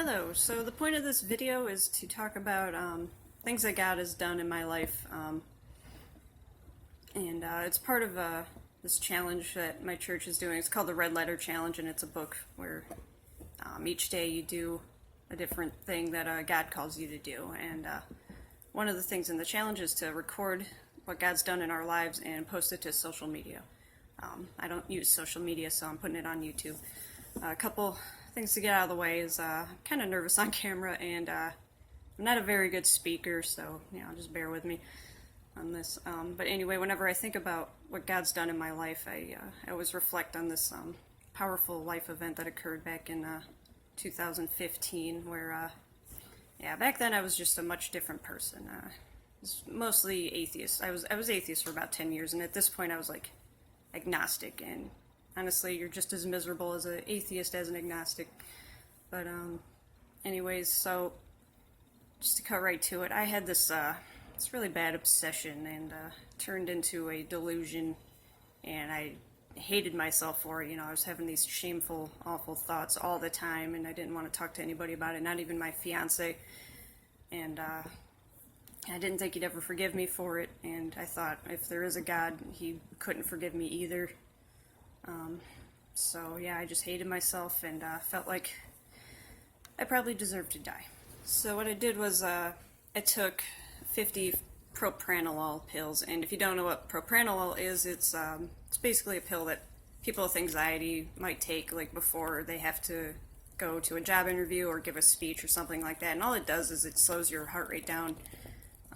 Hello, so the point of this video is to talk about things that God has done in my life, and it's part of this challenge that my church is doing. It's called the Red Letter Challenge, and it's a book where each day you do a different thing that God calls you to do, and one of the things in the challenge is to record what God's done in our lives and post it to social media. I don't use social media, so I'm putting it on YouTube. A couple things to get out of the way is kind of nervous on camera, and I'm not a very good speaker, so just bear with me on this. But anyway, whenever I think about what God's done in my life, I always reflect on this powerful life event that occurred back in 2015, where back then I was just a much different person. I was mostly atheist. I was atheist for about 10 years, and at this point I was like agnostic, and honestly, you're just as miserable as an atheist as an agnostic. But anyways, so just to cut right to it, I had this really bad obsession, and turned into a delusion, and I hated myself for it. I was having these shameful, awful thoughts all the time, and I didn't want to talk to anybody about it, not even my fiance. And I didn't think he'd ever forgive me for it, and I thought if there is a God, he couldn't forgive me either. So yeah, I just hated myself, and felt like I probably deserved to die. So what I did was I took 50 Propranolol pills, and if you don't know what Propranolol is, it's basically a pill that people with anxiety might take like before they have to go to a job interview or give a speech or something like that. And all it does is it slows your heart rate down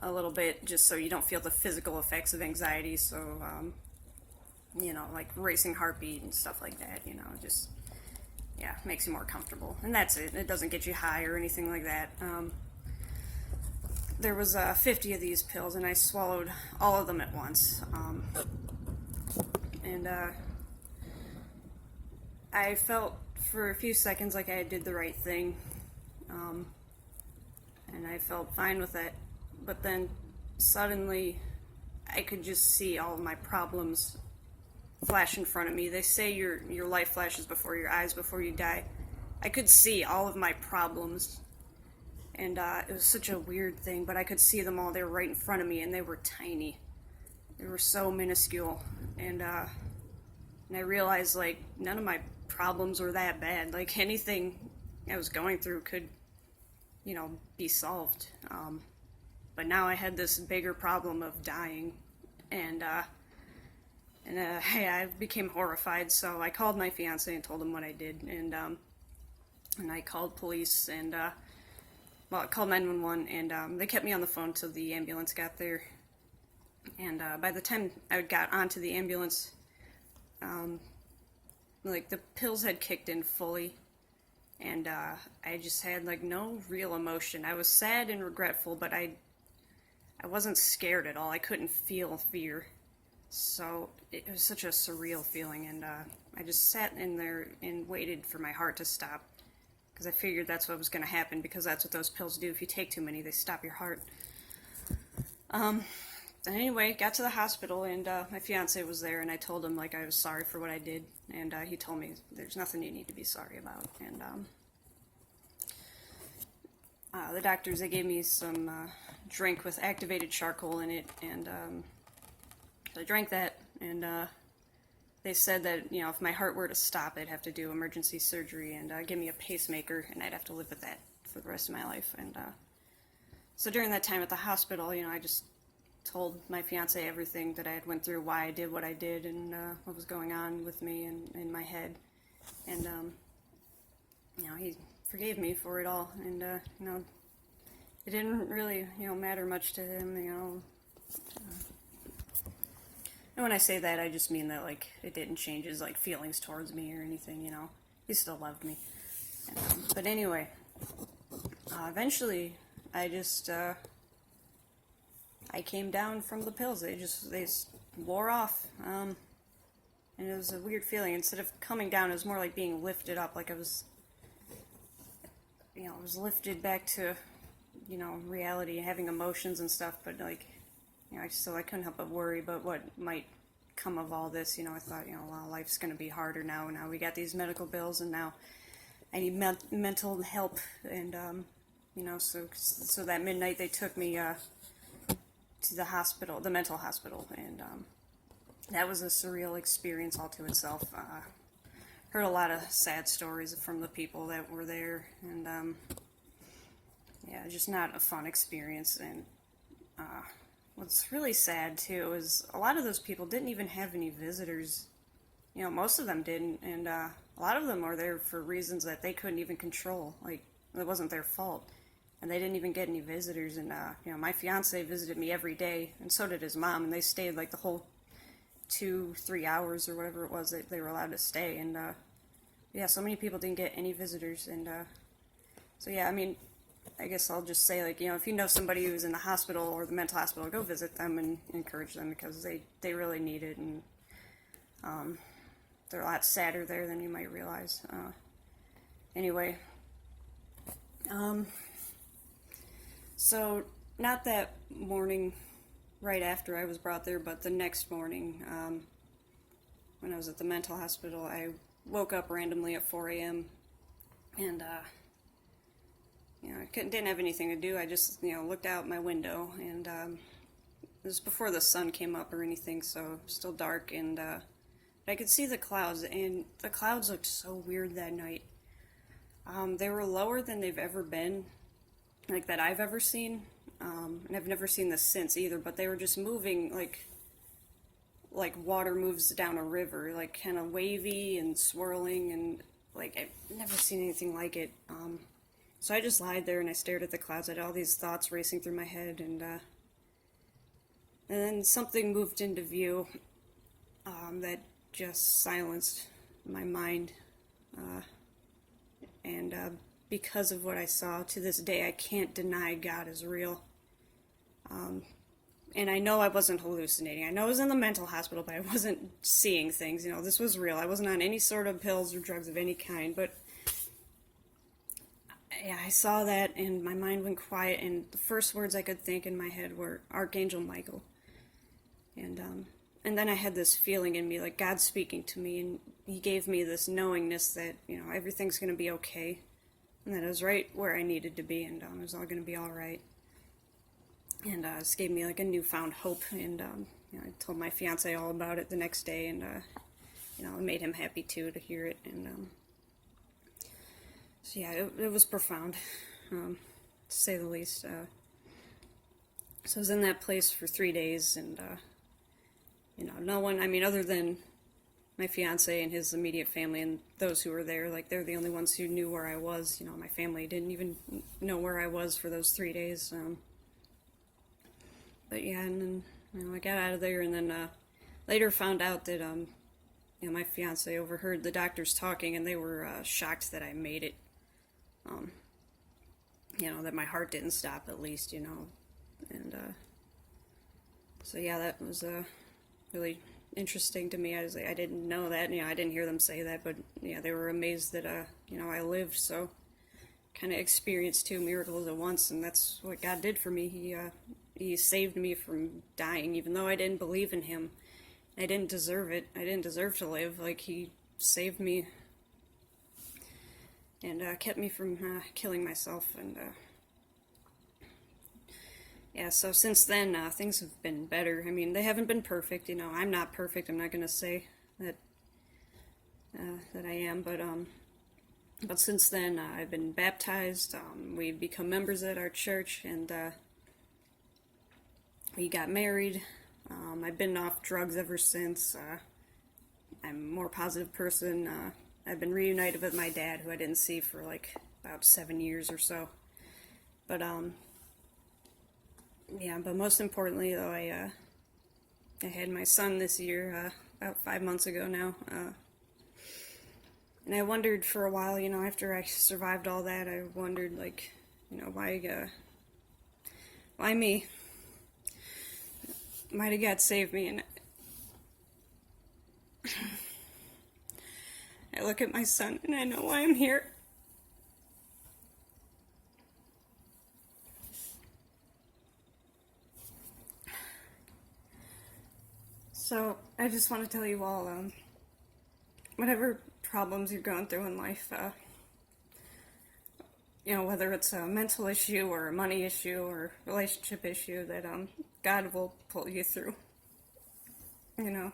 a little bit, just so you don't feel the physical effects of anxiety. So like racing heartbeat and stuff like that, just, makes you more comfortable. And that's it. It doesn't get you high or anything like that. There was 50 of these pills, and I swallowed all of them at once. And I felt for a few seconds like I did the right thing. And I felt fine with it. But then suddenly I could just see all of my problems flash in front of me. They say your life flashes before your eyes before you die. I could see all of my problems, and it was such a weird thing, but I could see them all. They were right in front of me, and they were tiny. They were so minuscule, and I realized like none of my problems were that bad. Like anything I was going through could, be solved. But now I had this bigger problem of dying, and I became horrified, so I called my fiance and told him what I did, and I called police, and, I called 911, and they kept me on the phone till the ambulance got there, and by the time I got onto the ambulance, like, the pills had kicked in fully, and I just had, like, no real emotion. I was sad and regretful, but I wasn't scared at all. I couldn't feel fear. So it was such a surreal feeling, and I just sat in there and waited for my heart to stop, because I figured that's what was going to happen, because that's what those pills do. If you take too many, they stop your heart. Anyway, got to the hospital, and my fiance was there, and I told him like I was sorry for what I did, and he told me there's nothing you need to be sorry about. And the doctors, they gave me some drink with activated charcoal in it, and I drank that, and they said that, if my heart were to stop, I'd have to do emergency surgery and give me a pacemaker, and I'd have to live with that for the rest of my life. And so during that time at the hospital, I just told my fiance everything that I had went through, why I did what I did, and what was going on with me and in my head. And, he forgave me for it all, and, it didn't really, matter much to him, And when I say that, I just mean that, like, it didn't change his, like, feelings towards me or anything, He still loved me. And, but anyway, eventually, I just, I came down from the pills. They just wore off. And it was a weird feeling. Instead of coming down, it was more like being lifted up, like I was, I was lifted back to, reality, having emotions and stuff, but, like, I couldn't help but worry about what might come of all this. I thought, well, life's going to be harder now. Now we got these medical bills, and now I need mental help, and so that midnight they took me to the hospital, the mental hospital, and that was a surreal experience all to itself. Heard a lot of sad stories from the people that were there, and yeah, just not a fun experience. And what's really sad too is a lot of those people didn't even have any visitors. Most of them didn't, and a lot of them were there for reasons that they couldn't even control. Like, it wasn't their fault, and they didn't even get any visitors. And my fiance visited me every day, and so did his mom, and they stayed like the whole 2-3 hours or whatever it was that they were allowed to stay. And yeah, so many people didn't get any visitors, and so yeah, I mean, I guess I'll just say, like, if you know somebody who's in the hospital or the mental hospital, go visit them and encourage them, because they really need it, and they're a lot sadder there than you might realize. Anyway, so not that morning right after I was brought there, but the next morning, when I was at the mental hospital, I woke up randomly at 4 a.m. and I didn't have anything to do. I just looked out my window, and it was before the sun came up or anything, so it was still dark, and I could see the clouds, and the clouds looked so weird that night. They were lower than they've ever been, like that I've ever seen, and I've never seen this since either, but they were just moving like water moves down a river, like kind of wavy and swirling, and like I've never seen anything like it. So I just lied there and I stared at the clouds. I had all these thoughts racing through my head, and then something moved into view that just silenced my mind, and because of what I saw, to this day I can't deny God is real. And I know I wasn't hallucinating. I know I was in the mental hospital, but I wasn't seeing things. This was real. I wasn't on any sort of pills or drugs of any kind, but yeah, I saw that, and my mind went quiet, and the first words I could think in my head were Archangel Michael. And then I had this feeling in me, like God speaking to me, and he gave me this knowingness that, everything's going to be okay, and that I was right where I needed to be, and it was all going to be all right. And this gave me like a newfound hope, and I told my fiance all about it the next day, and it made him happy too to hear it, and so yeah, it was profound, to say the least. So I was in that place for 3 days, and no one, other than my fiance and his immediate family and those who were there, like, they're the only ones who knew where I was. My family didn't even know where I was for those 3 days. But yeah, and then I got out of there, and then later found out that my fiance overheard the doctors talking, and they were shocked that I made it. That my heart didn't stop, at least, and so yeah, that was really interesting to me. I didn't know that, I didn't hear them say that, but yeah, they were amazed that I lived. So kind of experienced 2 miracles at once, and that's what God did for me. He saved me from dying, even though I didn't believe in him. I didn't deserve it. I didn't deserve to live. Like, he saved me and kept me from killing myself. And yeah, so since then, things have been better. They haven't been perfect. I'm not perfect. I'm not going to say that I am, but since then, I've been baptized. We've become members at our church, and we got married. I've been off drugs ever since. I'm a more positive person. I've been reunited with my dad, who I didn't see for like about 7 years or so. But yeah, but most importantly, though, I had my son this year, about 5 months ago now. And I wondered for a while, after I survived all that, I wondered, like, why me? Why did God save me? And I look at my son, and I know why I'm here. So, I just want to tell you all, whatever problems you're going through in life, you know, whether it's a mental issue or a money issue or relationship issue, that God will pull you through. You know,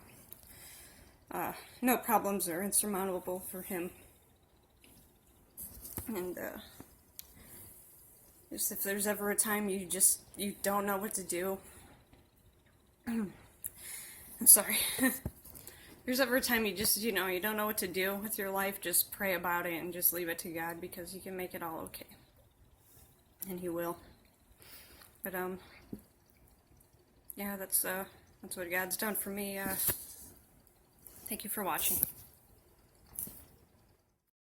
no problems are insurmountable for Him. And just if there's ever a time you don't know what to do, I'm sorry. If there's ever a time you don't know what to do with your life, just pray about it and just leave it to God, because He can make it all okay. And He will. But yeah, that's what God's done for me. Thank you for watching.